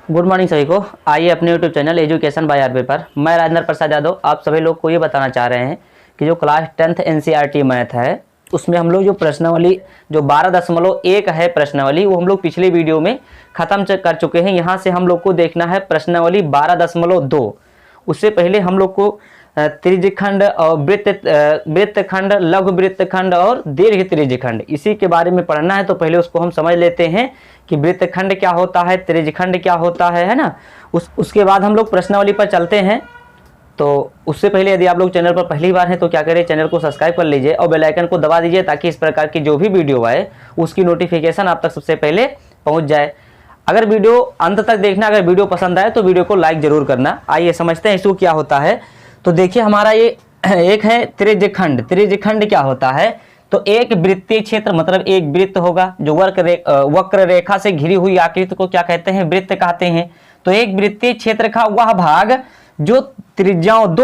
Good morning सभी को। आइए अपने YouTube channel education by RB पर मैं राजेंद्र प्रसाद यादव आप सभी लोग को ये बताना चाह रहे हैं कि जो क्लास 10th एनसीईआरटी मैथ है उसमें हम लोग जो प्रश्नावली जो 12.1 है प्रश्नावली वो हम लोग पिछले वीडियो में ख़त्म कर चुके हैं। यहाँ से हम लोग को देखना है प्रश्नावली 12.2। उससे पहले हम लोग को त्रिज्यखंड और वृत्तखंड, लघु वृत्तखंड और दीर्घ त्रिज्यखंड इसी के बारे में पढ़ना है। तो पहले उसको हम समझ लेते हैं कि वृत्तखंड क्या होता है, त्रिज्यखंड क्या होता है ना। उसके बाद हम लोग प्रश्नावली पर चलते हैं। तो उससे पहले यदि आप लोग चैनल पर पहली बार हैं तो क्या करें, चैनल को सब्सक्राइब कर लीजिए और बेल आइकन को दबा दीजिए ताकि इस प्रकार की जो भी वीडियो आए उसकी नोटिफिकेशन आप तक सबसे पहले पहुंच जाए। अगर वीडियो अंत तक देखना, अगर वीडियो पसंद आए तो वीडियो को लाइक जरूर करना। आइए समझते हैं इसको क्या होता है। तो देखिए हमारा ये एक है त्रिज्यखंड। त्रिज्यखंड क्या होता है, तो एक वृत्तीय क्षेत्र मतलब एक वृत्त होगा जो वक्र रेखा से घिरी हुई आकृति को क्या कहते हैं, वृत्त कहते हैं। तो एक वृत्तीय क्षेत्र का वह भाग जो दो त्रिज्याओं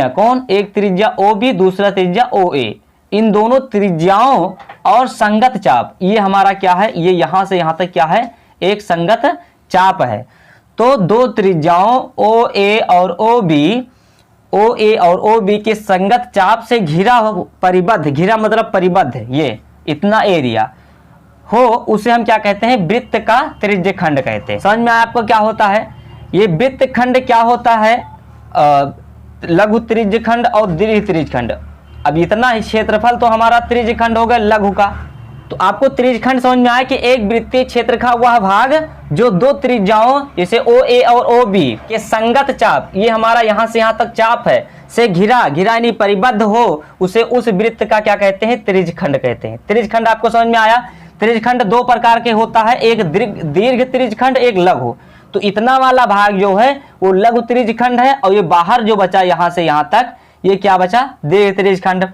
कौन, एक त्रिज्या ओ बी दूसरा त्रिज्या ओ ए, इन दोनों त्रिज्याओं और संगत चाप, ये हमारा क्या है, ये यहां से यहां तक क्या है, एक संगत चाप है। तो दो त्रिज्याओं ओ ए और ओ बी के संगत चाप से घिरा परिबद्ध, घिरा मतलब परिबद्ध, ये इतना एरिया हो उसे हम क्या कहते हैं, वृत्त का त्रिज्यखंड कहते हैं। समझ में आया आपको क्या होता है। ये वृत्तखंड क्या होता है, लघु त्रिज्यखंड और दीर्घ त्रिज्यखंड। अब इतना ही क्षेत्रफल तो हमारा त्रिज्यखंड होगा लघु का। तो आपको त्रिज्यखंड समझ में आया कि एक वृत्तीय क्षेत्र का वह भाग जो दो त्रिज्याओं जैसे ओ ए और ओ बी के संगत चाप, ये हमारा यहां से यहां तक चाप है, से घिरा यानी परिबद्ध हो उसे उस वृत्त का क्या कहते हैं, त्रिज्यखंड कहते हैं। त्रिज्यखंड आपको समझ में आया। त्रिज्यखंड दो प्रकार के होता है, एक दीर्घ त्रिज्यखंड, एक लघु। तो इतना वाला भाग जो है वो लघु त्रिज्यखंड है और ये बाहर जो बचा यहां से यहां तक ये क्या बचा, दीर्घ त्रिज्यखंड।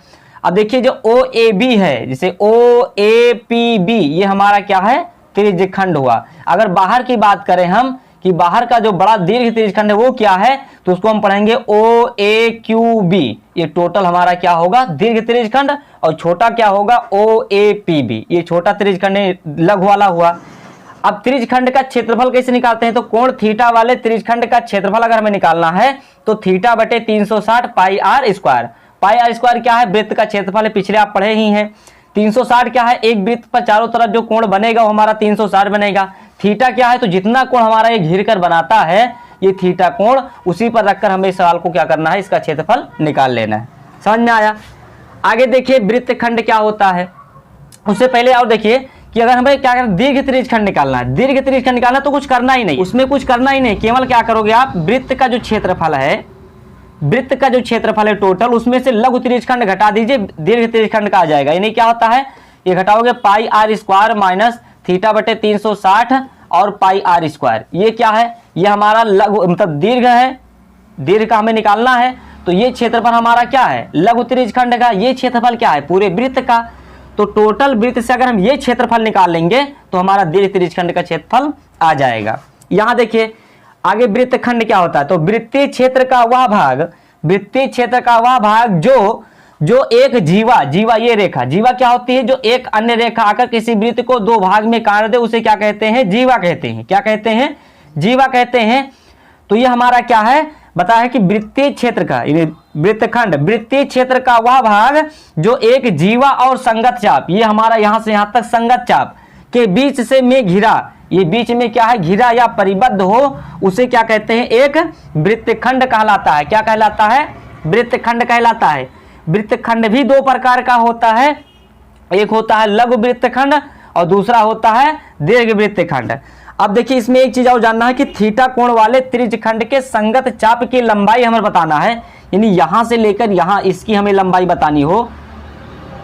अब देखिए जो ओ ए बी है, जैसे ओ ए पी बी, ये हमारा क्या है, त्रिज्यखंड हुआ। अगर बाहर की बात करें हम कि बाहर का जो बड़ा दीर्घ त्रिज्यखंड है वो क्या है, तो उसको हम पढ़ेंगे ओ ए क्यू बी। ये टोटल हमारा क्या होगा, दीर्घ त्रिज्यखंड, और छोटा क्या होगा, ओ ए पी बी, ये छोटा त्रिज्यखंड लघु वाला हुआ। अब त्रिज्यखंड का क्षेत्रफल कैसे निकालते हैं, तो कोण थीटा वाले त्रिज्यखंड का क्षेत्रफल अगर हमें निकालना है तो थीटा बटे 360 pi r square. Pi r square क्या है, वृत्त का क्षेत्रफल है, पिछले आप पढ़े ही हैं। 360 क्या है, एक वृत्त पर चारों तरफ जो कोण बनेगा वो हमारा 360 बनेगा। थीटा क्या है, तो जितना कोण हमारा ये घिर कर बनाता है ये थीटा कोण, उसी पर रखकर हमें इस सवाल को क्या करना है, इसका क्षेत्रफल निकाल लेना है। समझ में आया। आगे देखिए वृत्तखंड क्या होता है। उससे पहले और देखिए कि अगर हमें क्या करना, दीर्घ त्रिज्यखंड निकालना है, दीर्घ त्रिज्यखंड निकालना तो कुछ करना ही नहीं, उसमें कुछ करना ही नहीं, केवल क्या करोगे आप, वृत्त का जो क्षेत्रफल है टोटल, उसमें से लघु त्रिज्यखंड घटा दीजिए, दीर्घ त्रिज्यखंड का आ जाएगा। यानी क्या होता है, ये घटाओगे पाई आर स्क्वायर माइनस थीटा बटे 360 और पाई आर स्क्वायर, ये क्या है, ये हमारा लघु मतलब दीर्घ है, दीर्घ का हमें निकालना है। तो ये क्षेत्रफल हमारा क्या है, लघु त्रिज्यखंड का, ये क्षेत्रफल क्या है, पूरे वृत्त का। तो टोटल वृत्त से अगर हम ये क्षेत्रफल निकाल लेंगे तो हमारा दीर्घ त्रिज्यखंड का क्षेत्रफल आ जाएगा। यहां देखिए आगे वृत्तखंड क्या होता है, तो वृत्तीय क्षेत्र का वह भाग जो एक जीवा ये रेखा, जीवा क्या होती है, जो एक अन्य रेखा आकर किसी वृत्त को दो भाग में काट दे उसे क्या कहते हैं, जीवा कहते हैं। क्या कहते हैं, जीवा कहते हैं। तो ये हमारा क्या है, बताया कि वृत्तीय क्षेत्र का वृत्तखंड, वृत्तीय क्षेत्र का वह भाग जो एक जीवा और संगत चाप, ये हमारा यहां से यहां तक संगत चाप के बीच से में घिरा, ये बीच में क्या है, घिरा या परिबद्ध हो उसे क्या कहते हैं, एक वृत्तखंड कहलाता है। क्या कहलाता है, वृत्तखंड कहलाता है। वृत्तखंड भी दो प्रकार का होता है, एक होता है लघु वृत्तखंड और दूसरा होता है दीर्घ वृत्तखंड। अब देखिए इसमें एक चीज और जानना है कि थीटा कोण वाले त्रिज्यखंड के संगत चाप की लंबाई हमें बताना है। यानी यहां से लेकर यहां इसकी हमें लंबाई बतानी हो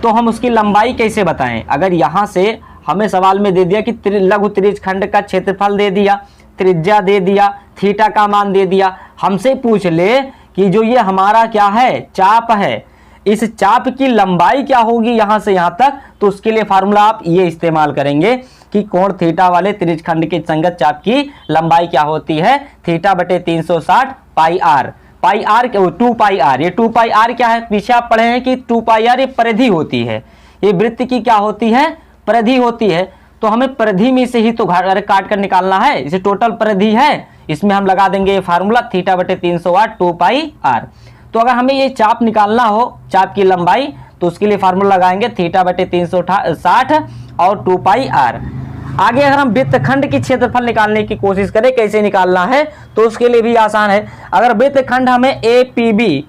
तो हम उसकी लंबाई कैसे बताएं। अगर यहां से हमें सवाल में दे दिया कि लघु त्रिज्यखंड का क्षेत्रफल दे दिया, त्रिज्या दे दिया, थीटा का मान दे दिया, हमसे पूछ ले कि जो ये हमारा क्या है, चाप है, इस चाप की लंबाई क्या होगी यहां से यहां तक, तो उसके लिए फार्मूला आप ये इस्तेमाल करेंगे कि कोण थीटा वाले त्रिज्यखंड के संगत चाप की लंबाई क्या होती है, थीटा बटे 360 pi r. Pi r, 2 pi r, ये 2 पाई आर क्या है, पीछे आप पढ़े हैं कि 2 पाई आर ये परिधि होती है, ये वृत्त की क्या होती है, परिधि होती है। तो हमें परिधि में से ही तो काट कर निकालना है, इसे टोटल परिधि है, इसमें हम लगा देंगे ये फार्मूला थीटा बटे 308 2 पाई आर। तो अगर हमें ये चाप निकालना हो, चाप की लंबाई, तो उसके लिए फार्मूला लगाएंगे थीटा बटे 360 और 2 पाई आर। आगे अगर हम वृत्तखंड की क्षेत्रफल निकालने की कोशिश करें, कैसे निकालना है, तो उसके लिए भी आसान है। अगर वृत्तखंड हमें APB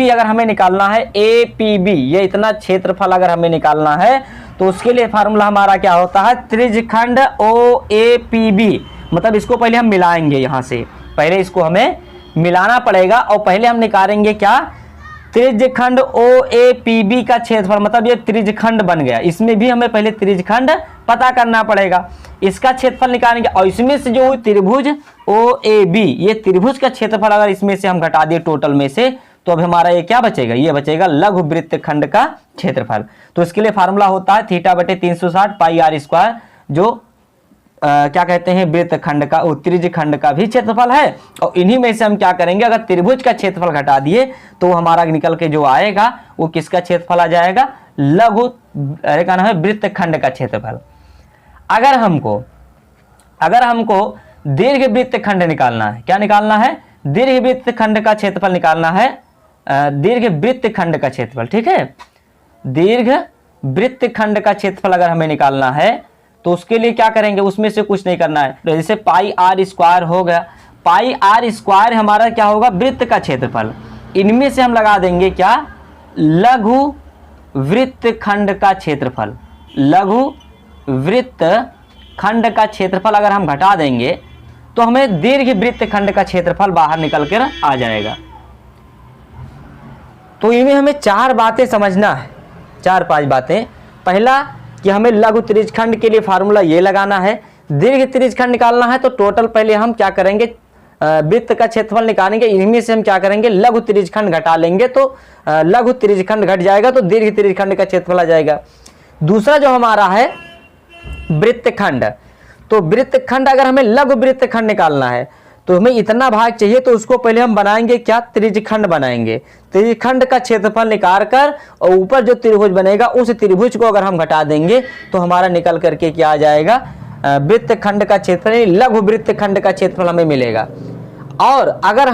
अगर हमें निकालना है, APB ये इतना क्षेत्रफल अगर हमें निकालना है, तो उसके लिए फार्मूला हमारा क्या होता है, त्रिज्यखंड OAPB। मतलब इसको पहले हम मिलाएंगे, यहाँ से पहले इसको हमें मिलाना पड़ेगा और पहले हम निकालेंगे क्या, त्रिज्यखंड OAPB का क्षेत्रफल। मतलब ये त्रिज्यखंड बन गया, इसमें भी हमें पहले त्रिज्यखंड पता करना पड़ेगा, इसका क्षेत्रफल निकालेंगे। और इसमें से जो त्रिभुज OAB, ये त्रिभुज का क्षेत्रफल अगर इसमें से हम घटा दिए टोटल में से, तो अब हमारा ये क्या बचेगा, ये बचेगा लघु वृत्तखंड का क्षेत्रफल। तो इसके लिए फार्मूला होता है थीटा बटे 360 पाई आर स्क्वायर, जो क्या कहते हैं, वृत्तखंड का, त्रिज्यखंड का भी क्षेत्रफल है। और इन्हीं में से हम क्या करेंगे, अगर त्रिभुज का क्षेत्रफल घटा दिए तो हमारा निकल के जो आएगा वो किसका क्षेत्रफल आ जाएगा, लघु का नाम है वृत्तखंड का क्षेत्रफल। अगर हमको दीर्घ वृत्तखंड निकालना है, क्या निकालना है, दीर्घ वृत्तखंड का क्षेत्रफल निकालना है, दीर्घ वृत्तखंड का क्षेत्रफल, ठीक है, दीर्घ वृत्तखंड का क्षेत्रफल अगर हमें निकालना है, तो उसके लिए क्या करेंगे, उसमें से कुछ नहीं करना है, जैसे पाई आर स्क्वायर हो गया, पाई आर स्क्वायर हमारा क्या होगा, वृत्त का क्षेत्रफल। इनमें से हम लगा देंगे क्या, लघु वृत्तखंड का क्षेत्रफल। लघु वृत्तखंड का क्षेत्रफल अगर हम घटा देंगे तो हमें दीर्घ वृत्तखंड का क्षेत्रफल बाहर निकल कर आ जाएगा। तो इनमें हमें 4 बातें समझना है, 4-5 बातें। पहला कि हमें लघु त्रिज्यखंड के लिए फार्मूला ये लगाना है, दीर्घ त्रिज्यखंड निकालना है तो टोटल पहले हम क्या करेंगे, वृत्त का क्षेत्रफल निकालेंगे, इनमें से हम क्या करेंगे, लघु त्रिज्यखंड घटा लेंगे, तो लघु त्रिज्यखंड घट जाएगा तो दीर्घ त्रिज्यखंड का क्षेत्रफल आ जाएगा। दूसरा जो हमारा है वृत्तखंड, तो वृत्तखंड अगर हमें लघु वृत्तखंड निकालना है तो हमें इतना भाग चाहिए, तो उसको पहले हम बनाएंगे क्या, त्रिज्यखंड बनाएंगे। त्रिज्यखंड का क्षेत्रफल निकाल कर और ऊपर जो त्रिभुज बनेगा उस त्रिभुज को अगर हम घटा देंगे तो हमारा निकल करके क्या आ जाएगा, वृत्तखंड का क्षेत्रफल, लघु वृत्तखंड का क्षेत्रफल हमें मिलेगा। और अगर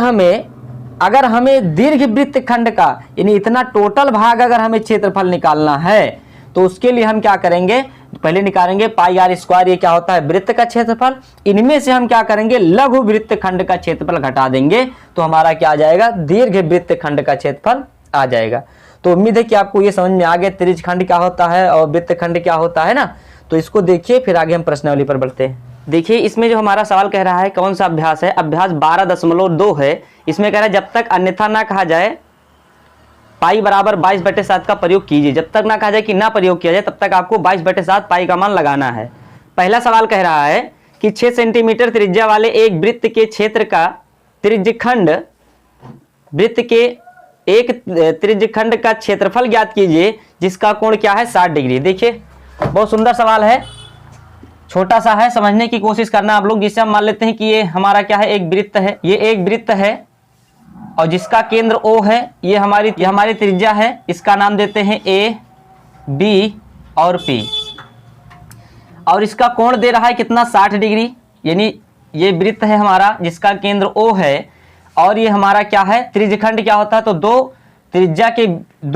हमें दीर्घ वृत्तखंड का यानी इतना टोटल भाग अगर हमें क्षेत्रफल निकालना है, तो उसके लिए हम क्या करेंगे, पहले निकालेंगे पाई आर स्क्वायर, ये क्या होता है, वृत्त का क्षेत्रफल। इनमें से हम क्या करेंगे, लघु वृत्तखंड का क्षेत्रफल घटा देंगे तो हमारा क्या आ जाएगा, दीर्घ वृत्तखंड का क्षेत्रफल आ जाएगा। तो उम्मीद है कि आपको ये समझ में आ गया त्रिज्यखंड क्या होता है और वृत्तखंड क्या होता है ना। तो इसको देखिए, फिर आगे हम प्रश्नावली पर बढ़ते हैं। देखिए इसमें जो हमारा सवाल कह रहा है कौन सा अभ्यास है, अभ्यास 12.2 है। इसमें कह रहा है जब तक अन्यथा ना कहा जाए पाई बराबर 22/7 का प्रयोग कीजिए। जब तक ना कहा जाए कि ना प्रयोग किया जाए तब तक आपको 22/7 पाई का मान लगाना है। पहला सवाल कह रहा है कि 6 सेंटीमीटर त्रिज्या वाले एक वृत्त के क्षेत्र का त्रिज्यखंड, वृत्त के एक त्रिज्यखंड का क्षेत्रफल ज्ञात कीजिए जिसका कोण क्या है, 60 डिग्री। देखिए बहुत सुंदर सवाल है, छोटा सा है, समझने की कोशिश करना आप लोग। जिससे हम मान लेते हैं कि ये हमारा क्या है, एक वृत्त है, ये एक वृत्त है और जिसका केंद्र O है, ये हमारी त्रिज्या है, इसका नाम देते हैं A, B और P। और इसका कोण दे रहा है कितना, 60 डिग्री। यानी ये वृत्त है हमारा जिसका केंद्र O है और ये हमारा क्या है, त्रिज्यखंड क्या होता है, तो दो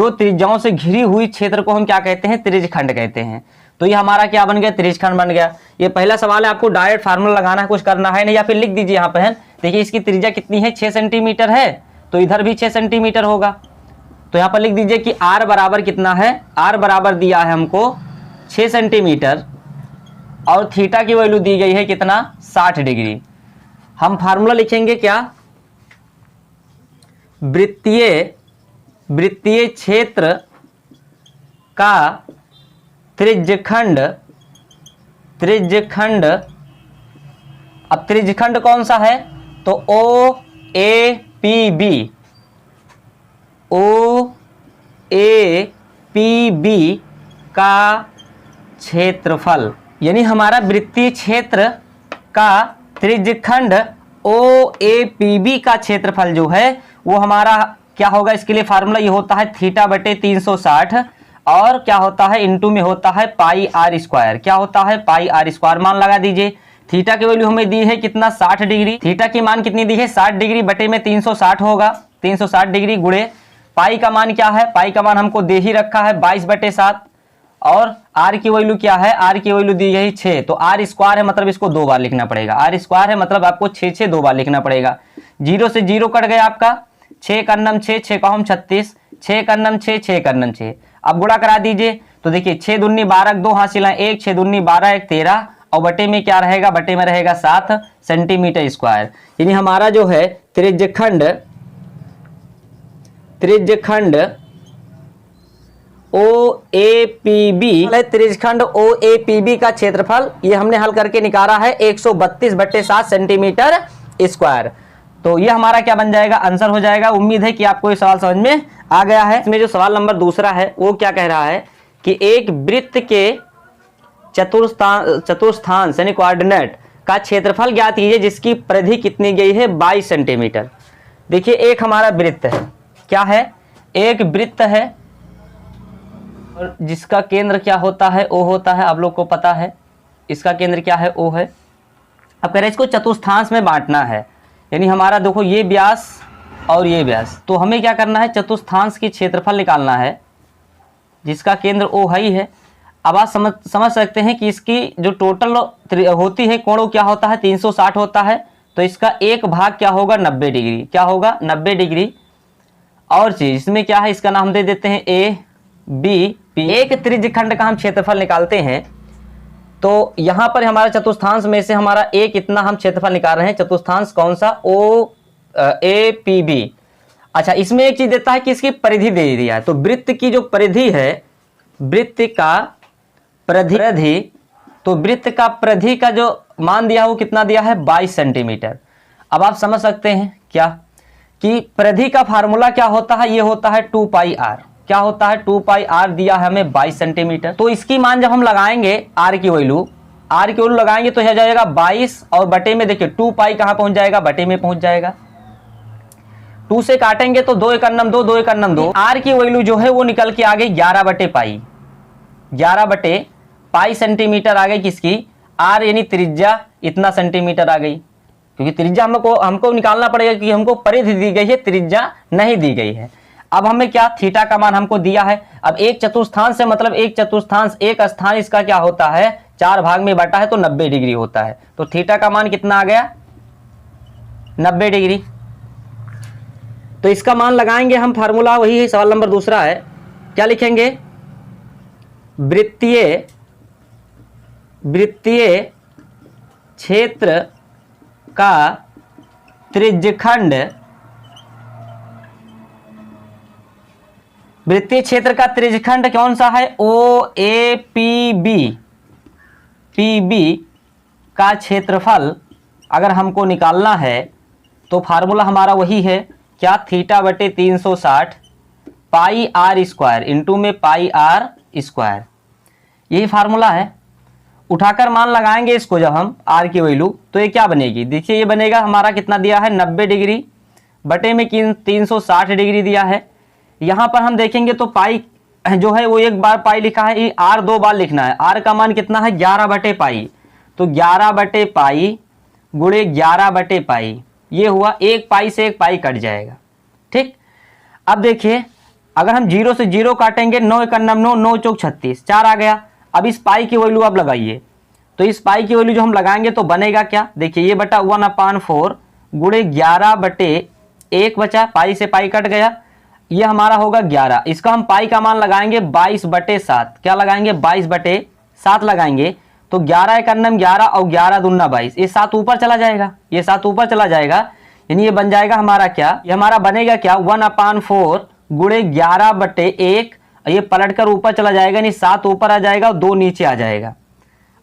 त्रिज्याओं से घिरी हुई क्षेत्र को हम क्या कहते हैं, त्रिज्यखंड कहते हैं। तो ये हमारा क्या बन गया, त्रिज्यखंड बन गया। ये पहला सवाल है, आपको डायरेक्ट फार्मूला लगाना है, कुछ करना है नहीं, या फिर लिख दीजिए यहाँ पे है। देखिए इसकी त्रिज्या कितनी है, 6 सेंटीमीटर है, तो इधर भी 6 सेंटीमीटर होगा। तो यहाँ पर लिख दीजिए कि R बराबर कितना है, R बराबर दिया है हमको 6 सेंटीमीटर और थीटा की वैल्यू दी गई है कितना, 60 डिग्री। हम फार्मूला लिखेंगे क्या, वृत्तीय क्षेत्र का त्रिज्यखंड। अब त्रिज्यखंड कौन सा है, तो OAPB का क्षेत्रफल, यानी हमारा वृत्तीय क्षेत्र का त्रिज्यखंड ओ ए पी बी का क्षेत्रफल जो है वो हमारा क्या होगा, इसके लिए फार्मूला ये होता है थीटा बटे 360 और क्या होता है इनटू में होता है पाई आर स्क्वायर। क्या होता है पाई आर स्क्वायर। मान लगा दीजिए, थीटा की वैल्यू हमें दी है कितना 60 डिग्री, थीटा की मान कितनी दी है 60 डिग्री बटे में 360 होगा, 360 डिग्री गुणे पाई का मान क्या है, पाई का मान हमको दे ही रखा है 22/7 और आर की वैल्यू क्या है, आर की वैल्यू दी गई 6, तो आर स्क्वायर है मतलब इसको 2 बार लिखना पड़ेगा, आर स्क्वायर है मतलब आपको 6 2 बार लिखना पड़ेगा। 0 से 0 कट गया आपका, 6 का नम 6, 6 का हम 36, 6 का नम 6, 6 का नम 6। अब गुणा करा दीजिए तो देखिए 6 दूनी 12, 2 हासिल है 1, 6 दूनी 12, 1 13 और बटे में क्या रहेगा, बटे में रहेगा 7 सेंटीमीटर स्क्वायर। यानी हमारा जो है त्रिज्यखंड ओ ए पी बी, त्रिज्यखंड ओ ए पी बी का क्षेत्रफल ये हमने हल करके निकाला है 132/7 सेंटीमीटर स्क्वायर। तो ये हमारा क्या बन जाएगा, आंसर हो जाएगा। उम्मीद है कि आपको ये सवाल समझ में आ गया है। इसमें जो सवाल नंबर दूसरा है वो क्या कह रहा है कि एक वृत्त के चतुर्थांश यानी कोऑर्डिनेट का क्षेत्रफल ज्ञात कीजिए जिसकी परिधि कितनी गई है 22 सेंटीमीटर। देखिए एक हमारा वृत्त है, क्या है, एक वृत्त है और जिसका केंद्र क्या होता है, ओ होता है, आप लोग को पता है इसका केंद्र क्या है, ओ है। अब कह रहे हैं इसको चतुर्थांश में बांटना है, यानी हमारा देखो ये व्यास और ये व्यास, तो हमें क्या करना है, चतुर्थांश की क्षेत्रफल निकालना है जिसका केंद्र ओ ही है। अब आप समझ सकते हैं कि इसकी जो टोटल होती है कोण क्या होता है 360 होता है, तो इसका एक भाग क्या होगा 90 डिग्री, क्या होगा 90 डिग्री। और चीज इसमें क्या है, इसका नाम दे देते हैं ए बी पी। एक त्रिज्यखंड का हम क्षेत्रफल निकालते हैं तो यहां पर हमारा चतुर्थांश में से हमारा एक इतना हम क्षेत्रफल निकाल रहे हैं, चतुर्थांश कौन सा, ओ ए पी बी। अच्छा इसमें एक चीज देता है कि इसकी परिधि दे दिया है, तो वृत्त की जो परिधि है, वृत्त का परिधि, तो वृत्त का परिधि का जो मान दिया है वो कितना दिया है 22 सेंटीमीटर। अब आप समझ सकते हैं क्या कि परिधि का फार्मूला क्या होता है, ये होता है 2 पाई आर। क्या होता है 2 पाई आर दिया है हमें 22 सेंटीमीटर। तो इसकी मान जब हम लगाएंगे आर की वैल्यू लगाएंगे तो यह जाएगा 22 और बटे में देखिए 2 पाई कहां पहुंच जाएगा, बटे में पहुंच जाएगा। 2 से काटेंगे तो 2 एकन्नम 2, 2 एकन्नम 2। आर की वैल्यू जो है वो निकल के आ गई 11/पाई, 11/पाई सेंटीमीटर आ गई किसकी, आर यानी त्रिज्या इतना सेंटीमीटर आ गई, क्योंकि त्रिज्या हमको निकालना पड़ेगा क्योंकि हमको परिधि दी गई है, त्रिज्या नहीं दी गई है। अब हमें क्या, थीटा का मान हमको दिया है। अब एक चतुर्थांश से मतलब एक चतुर्थांश, एक स्थान इसका क्या होता है 4 भाग में बांटा है तो 90 डिग्री होता है, तो थीटा का मान कितना आ गया 90 डिग्री। तो इसका मान लगाएंगे हम, फार्मूला वही है, सवाल नंबर दूसरा है, क्या लिखेंगे, वृत्तीय क्षेत्र का त्रिज्यखंड, वृत्तीय क्षेत्र का त्रिज्यखंड कौन सा है, ओ ए पी बी का क्षेत्रफल अगर हमको निकालना है तो फार्मूला हमारा वही है, क्या, थीटा बटे 360 पाई आर स्क्वायर इंटू में पाई आर स्क्वायर, यही फार्मूला है। उठाकर मान लगाएंगे इसको जब हम आर की वैल्यू, तो ये क्या बनेगी, देखिए ये बनेगा हमारा कितना दिया है 90 डिग्री बटे में 360 डिग्री दिया है। यहाँ पर हम देखेंगे तो पाई जो है वो एक बार पाई लिखा है, ये आर 2 बार लिखना है। आर का मान कितना है 11/पाई, तो 11/पाई गुणे 11/पाई, ये हुआ, एक पाई से एक पाई कट जाएगा, ठीक। अब देखिए अगर हम 0 से 0 काटेंगे, 9 एकन्नम 9, 9 चौक 36, 4 आ गया। अब इस पाई की वैल्यू आप लगाइए, तो इस पाई की वैल्यू जो हम लगाएंगे तो बनेगा क्या, देखिए ये बटा 1/4 गुणे 11/1 बचा, पाई से पाई कट गया, ये हमारा होगा 11। इसका हम पाई का मान लगाएंगे 22/7, क्या लगाएंगे 22/7 लगाएंगे, तो 11 एकन्नम 11 और 11 दूना 22, ये 7 ऊपर चला जाएगा, ये 7 ऊपर चला जाएगा, यानी ये बन जाएगा हमारा क्या, ये हमारा बनेगा क्या 1/4 गुणे 11/1, ये पलटकर ऊपर चला जाएगा, यानी 7 ऊपर आ जाएगा और 2 नीचे आ जाएगा।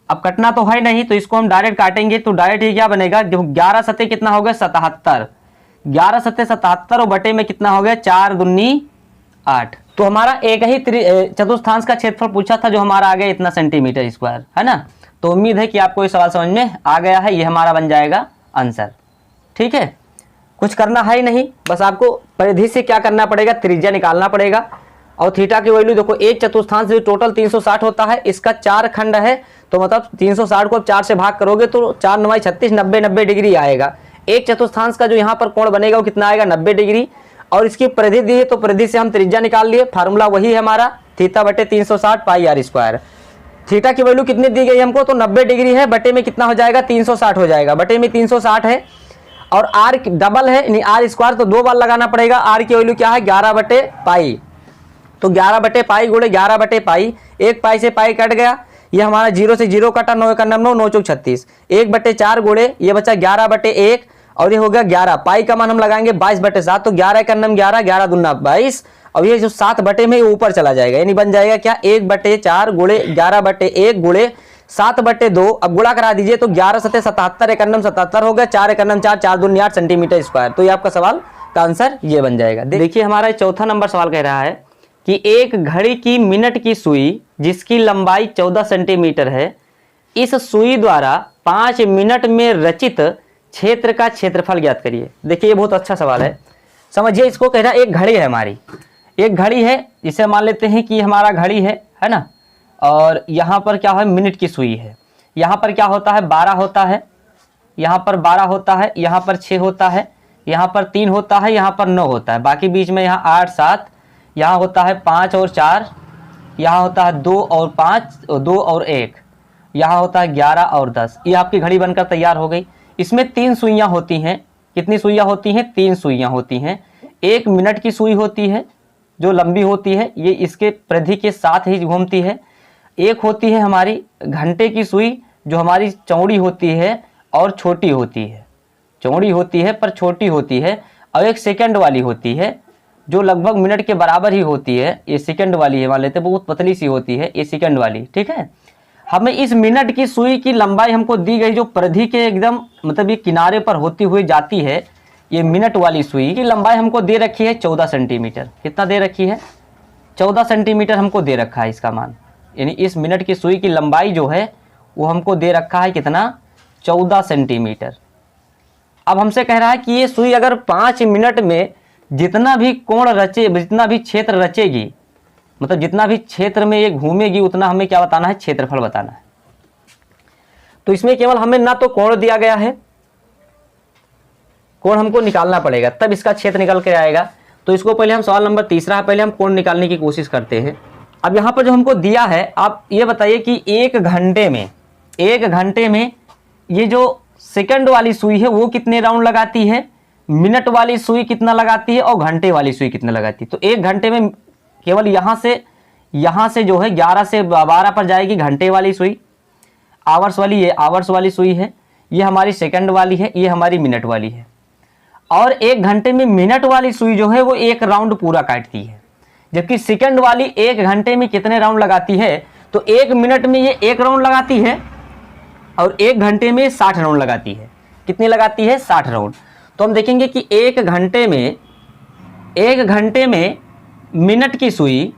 अब कटना तो है नहीं, तो इसको हम डायरेक्ट काटेंगे, तो डायरेक्ट ही क्या बनेगा, जो 11 सत्ते कितना हो गया 77, 11 सत्ते 77 और बटे में कितना हो गया 4 दूनी 8। तो हमारा एक ही चतुर्थांश का क्षेत्रफल पूछा था जो हमारा आ गया इतना सेंटीमीटर स्क्वायर, है ना। तो उम्मीद है कि आपको ये सवाल समझ में आ गया है, ये हमारा बन जाएगा आंसर। ठीक है, कुछ करना है ही नहीं, बस आपको परिधि से क्या करना पड़ेगा, त्रिज्या निकालना पड़ेगा। और थीटा की वैल्यू देखो, एक चतुर्थांश जो टोटल 360 होता है, इसका 4 खंड है, तो मतलब 360 को 4 से भाग करोगे तो 4 9 36, 90 डिग्री आएगा। एक चतुर्थांश का जो यहाँ पर कोण बनेगा वो कितना आएगा, 90 डिग्री। और इसकी परिधि दी है तो परिधि से हम त्रिज्या निकाल लिए, फार्मूला वही है हमारा, थीटा बटे 360 पाई आर स्क्वायर। थीटा की वैल्यू कितनी दी गई हमको, तो 90 डिग्री है, बटे में कितना हो जाएगा, 360 हो जाएगा, बटे में 360 है। और आर डबल है यानी आर स्क्वायर, तो 2 बार लगाना पड़ेगा। आर की वैल्यू क्या है, 11 बटे पाई, तो 11 बटे पाई गुणे 11 बटे पाई, एक पाई से पाई कट गया, ये हमारा 0 से 0 कटा, 9 का 9, 9 चौक 36, 1 बटे 4 गुणे ये बचा 11 बटे 1, और ये हो गया 11, पाई का मान हम लगाएंगे 22 बटे 7, तो 11 का 11, 11 दूना 22, और ये जो 7 बटे में ऊपर चला जाएगा, यानी बन जाएगा क्या, 1 बटे 4 गुणे 11 बटे 1 गुणे 7 बटे 2, अब गुणा करा दीजिए तो 11 सते 77, 1 77 हो गया, 4 1 4, 4 दूनी 8 सेंटीमीटर स्क्वायर। तो ये आपका सवाल का आंसर ये बन जाएगा। देखिए हमारा चौथा नंबर सवाल कह रहा है कि एक घड़ी की मिनट की सुई जिसकी लंबाई 14 सेंटीमीटर है, इस सुई द्वारा 5 मिनट में रचित क्षेत्र का क्षेत्रफल ज्ञात करिए। देखिए ये बहुत अच्छा सवाल है, समझिए इसको। कह रहा है एक घड़ी है हमारी, एक घड़ी है, जिसे मान लेते हैं कि हमारा घड़ी है ना, और यहाँ पर क्या है, मिनट की सुई है। यहाँ पर क्या होता है, 12 होता है, यहाँ पर 12 होता है, यहाँ पर 6 होता है, यहाँ पर 3 होता है, यहाँ पर 9 होता है, बाकी बीच में यहाँ 8 7, यहाँ होता है 5 और 4, यहाँ होता है 2 और 5, 2 और 1, यहाँ होता है 11 और 10। ये आपकी घड़ी बनकर तैयार हो गई। इसमें 3 सुइयाँ होती हैं। कितनी सुइयाँ होती हैं, 3 सुइयाँ होती हैं। 1 मिनट की सुई होती है जो लंबी होती है, ये इसके परिधि के साथ ही घूमती है। एक होती है हमारी घंटे की सुई जो हमारी चौड़ी होती है और छोटी होती है, चौड़ी होती है पर छोटी होती है। और एक सेकंड वाली होती है जो लगभग मिनट के बराबर ही होती है, ये सेकंड वाली है, मान लेते हैं बहुत पतली सी होती है ये सेकंड वाली, ठीक है। हमें इस मिनट की सुई की लंबाई हमको दी गई जो परिधि के एकदम मतलब ये किनारे पर होती हुई जाती है, ये मिनट वाली सुई की लंबाई हमको दे रखी है 14 सेंटीमीटर। कितना दे रखी है, 14 सेंटीमीटर हमको दे रखा है इसका मान, यानी इस मिनट की सुई की लंबाई जो है वो हमको दे रखा है कितना, 14 सेंटीमीटर। अब हमसे कह रहा है कि ये सुई अगर 5 मिनट में जितना भी कोण रचे, जितना भी क्षेत्र रचेगी, मतलब जितना भी क्षेत्र में ये घूमेगी, उतना हमें क्या बताना है, क्षेत्रफल बताना है। तो इसमें केवल हमें ना तो कोण दिया गया है, कोण हमको निकालना पड़ेगा तब इसका क्षेत्र निकल के आएगा। तो इसको पहले हम सवाल नंबर तीसरा है, पहले हम कोण निकालने की कोशिश करते हैं। अब यहाँ पर जो हमको दिया है, आप ये बताइए कि एक घंटे में ये जो सेकंड वाली सुई है वो कितने राउंड लगाती है, मिनट वाली सुई कितना लगाती है, और घंटे वाली सुई कितना लगाती है। तो एक घंटे में केवल यहाँ से जो है 11 से 12 पर जाएगी घंटे वाली सुई, आवर्स वाली, ये आवर्स वाली सुई है, ये हमारी सेकंड वाली है, ये हमारी मिनट वाली है। और एक घंटे में मिनट वाली सुई जो है वो 1 राउंड पूरा काटती है, जबकि सेकंड वाली 1 घंटे में कितने राउंड लगाती है, तो 1 मिनट में ये 1 राउंड लगाती है और 1 घंटे में 60 राउंड लगाती है। कितनी लगाती है, 60 राउंड। तो हम देखेंगे कि एक घंटे में मिनट की सुई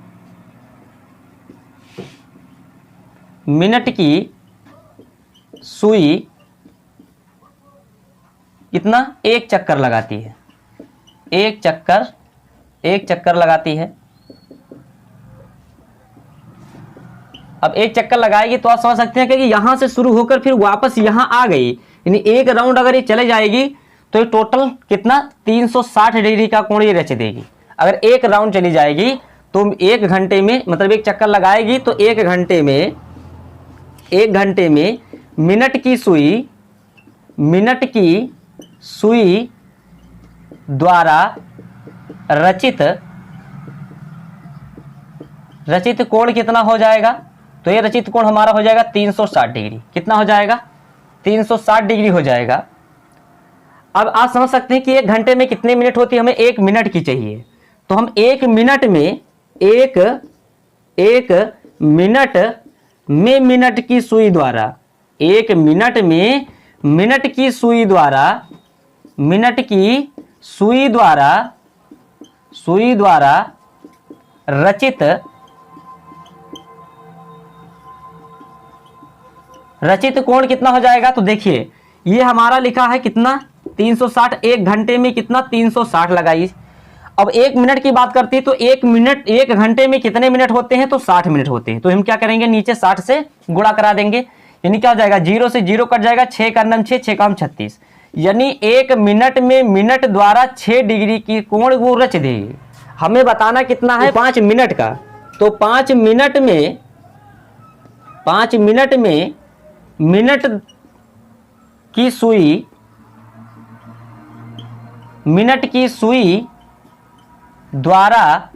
कितना, 1 चक्कर लगाती है, 1 चक्कर लगाती है। अब 1 चक्कर लगाएगी तो आप समझ सकते हैं कि यहां से शुरू होकर फिर वापस यहां आ गई, यानी 1 राउंड अगर ये चले जाएगी तो ये टोटल कितना 360 डिग्री का कोण ये रच देगी। अगर 1 राउंड चली जाएगी तो 1 घंटे में मतलब 1 चक्कर लगाएगी तो 1 घंटे में मिनट की सुई द्वारा रचित कोण कितना हो जाएगा, तो ये रचित कोण हमारा हो जाएगा 360 डिग्री। कितना हो जाएगा, 360 डिग्री हो जाएगा। अब आप समझ सकते हैं कि 1 घंटे में कितने मिनट होती है, हमें 1 मिनट की चाहिए। तो हम 1 मिनट में मिनट की सुई द्वारा, 1 मिनट में मिनट की सुई द्वारा रचित कोण कितना हो जाएगा। तो देखिए ये हमारा लिखा है कितना 360 1 घंटे में कितना 360 लगाई। अब 1 मिनट की बात करते हैं तो 1 घंटे में कितने मिनट होते हैं, तो 60 मिनट होते हैं। तो हम क्या करेंगे, नीचे 60 से गुणा करा देंगे, यानी क्या हो जाएगा, 0 से 0 कट जाएगा, 6 का 6, 6 का 36, यानी 1 मिनट में मिनट द्वारा 6 डिग्री की कोण वो रच देगी। हमें बताना कितना है, 5 मिनट का। तो 5 मिनट में मिनट की सुई द्वारा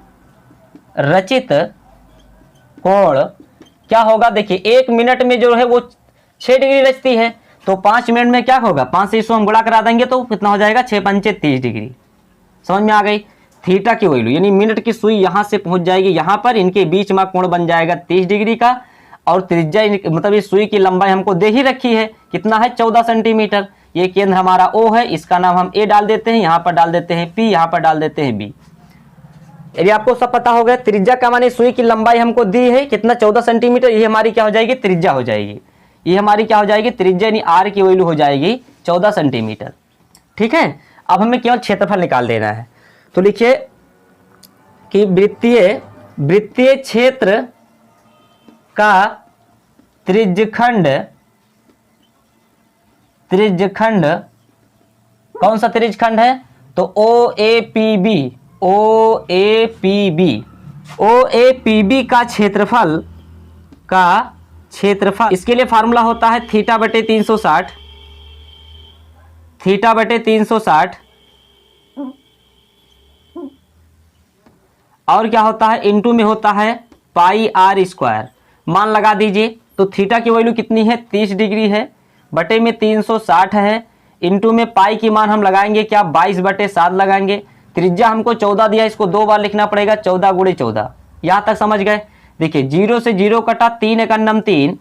रचित कोण क्या होगा। देखिए 1 मिनट में जो है वो 6 डिग्री रचती है, तो 5 मिनट में क्या होगा, 5 से इसको हम गुणा करा देंगे तो कितना हो जाएगा, 6 पंचे 30 डिग्री। समझ में आ गई। थीटा की वैल्यू यानी मिनट की सुई यहां से पहुंच जाएगी यहाँ पर, इनके बीच में कोण बन जाएगा 30 डिग्री का, और त्रिज्या मतलब इस सुई की लंबाई हमको दे ही रखी है, कितना है 14 सेंटीमीटर। ये केंद्र हमारा O है, इसका नाम हम A डाल देते हैं, यहाँ पर डाल देते हैं P, यहाँ पर डाल देते हैं B। यदि आपको सब पता हो गया, त्रिज्या का माने सुई की लंबाई हमको दी है कितना 14 सेंटीमीटर, ये हमारी क्या हो जाएगी, त्रिज्या हो जाएगी। ये हमारी क्या हो जाएगी, त्रिज्या, यानी R की वैल्यू हो जाएगी 14 सेंटीमीटर। ठीक है, अब हमें केवल क्षेत्रफल निकाल देना है। तो लिखिए कि वृत्तीय क्षेत्र का त्रिज्यखंड कौन सा त्रिज्यखंड है, तो OAPB का क्षेत्रफल इसके लिए फार्मूला होता है थीटा बटे 360 और क्या होता है, इनटू में होता है पाई R स्क्वायर। मान लगा दीजिए, तो थीटा की वैल्यू कितनी है, 30 डिग्री है, बटे में 360 है, इनटू में पाई की मान हम लगाएंगे क्या, 22/7 लगाएंगे। त्रिज्या हमको 14 दिया, इसको 2 बार लिखना पड़ेगा, 14 गुणे 14। यहाँ तक समझ गए। देखिए 0 से 0 कटा, 3 × 3,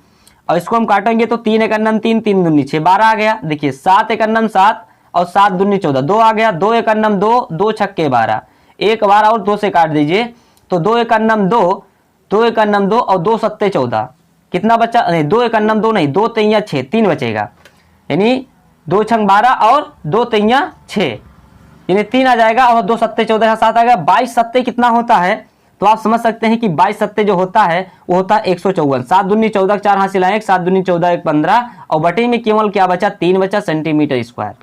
और इसको हम काटेंगे तो 3 × 3, 3 दूनी 6, 12 आ गया। देखिए 7 × 7 और 7 दूनी 14, 2 आ गया। 2 × 2, 2 छक्के 12, एक बार और 2 से काट दीजिए, तो 2 × 2, 2 × 2 और 2 7 14, कितना बचा, नहीं 2 × 2 नहीं, 2 3 6, 3 बचेगा, यानी 2 छंग 12 और 2 3 6, यानी 3 आ जाएगा, और 2 7 14 का 7 आ गया। 22 7 कितना होता है, तो आप समझ सकते हैं कि 22 7 जो होता है वो होता है 154। 7 दूनी 14, 4 हासिल आए, 7 दूनी 14, 1 15, और बटे में केवल क्या बचा, 3 बचा, सेंटीमीटर स्क्वायर।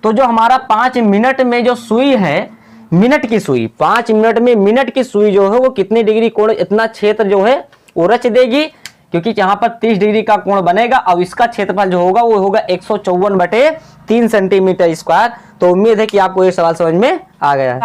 तो जो हमारा 5 मिनट में जो सुई है, मिनट की सुई, 5 मिनट में मिनट की सुई जो है वो कितनी डिग्री कोण, इतना क्षेत्र जो है वो रच देगी, क्योंकि यहाँ पर 30 डिग्री का कोण बनेगा, और इसका क्षेत्रफल जो होगा वो होगा 154/3 सेंटीमीटर स्क्वायर। तो उम्मीद है कि आपको ये सवाल समझ में आ गया है।